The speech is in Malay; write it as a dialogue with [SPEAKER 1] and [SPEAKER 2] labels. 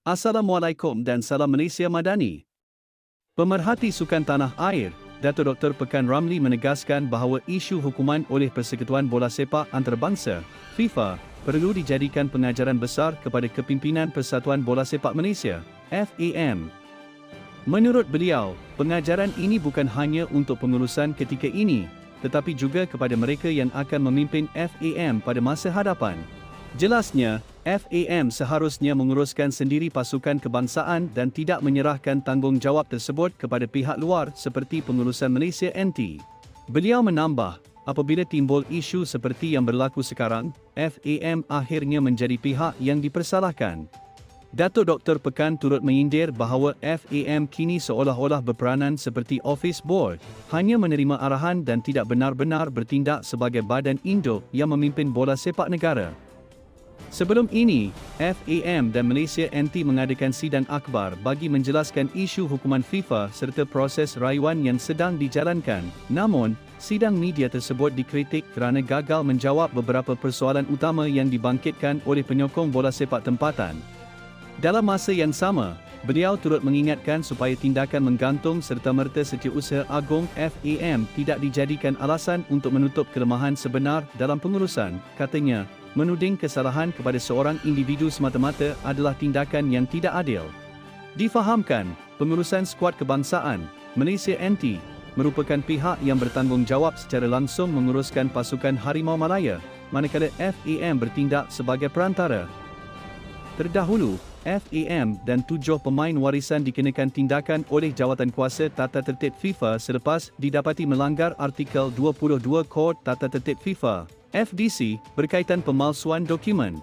[SPEAKER 1] Assalamualaikum dan salam Malaysia Madani. Pemerhati Sukan Tanah Air, Datuk Dr. Pekan Ramli menegaskan bahawa isu hukuman oleh Persekutuan Bola Sepak Antarabangsa, FIFA, perlu dijadikan pengajaran besar kepada kepimpinan Persatuan Bola Sepak Malaysia, FAM. Menurut beliau, pengajaran ini bukan hanya untuk pengurusan ketika ini, tetapi juga kepada mereka yang akan memimpin FAM pada masa hadapan. Jelasnya, FAM seharusnya menguruskan sendiri pasukan kebangsaan dan tidak menyerahkan tanggungjawab tersebut kepada pihak luar seperti pengurusan Malaysia NT. Beliau menambah, apabila timbul isu seperti yang berlaku sekarang, FAM akhirnya menjadi pihak yang dipersalahkan. Datuk Dr. Pekan turut menyindir bahawa FAM kini seolah-olah berperanan seperti office board, hanya menerima arahan dan tidak benar-benar bertindak sebagai badan induk yang memimpin bola sepak negara. Sebelum ini, FAM dan Malaysia NT mengadakan sidang akhbar bagi menjelaskan isu hukuman FIFA serta proses rayuan yang sedang dijalankan. Namun, sidang media tersebut dikritik kerana gagal menjawab beberapa persoalan utama yang dibangkitkan oleh penyokong bola sepak tempatan. Dalam masa yang sama, beliau turut mengingatkan supaya tindakan menggantung serta-merta Setiausaha Agong FAM tidak dijadikan alasan untuk menutup kelemahan sebenar dalam pengurusan. Katanya, menuding kesalahan kepada seorang individu semata-mata adalah tindakan yang tidak adil. Difahamkan, pengurusan skuad kebangsaan, Malaysia NT, merupakan pihak yang bertanggungjawab secara langsung menguruskan pasukan Harimau Malaya, manakala FAM bertindak sebagai perantara. Terdahulu, FAM dan 7 pemain warisan dikenakan tindakan oleh Jawatankuasa Tata Tertib FIFA selepas didapati melanggar Artikel 22 Kod Tata Tertib FIFA, FDC, berkaitan pemalsuan dokumen.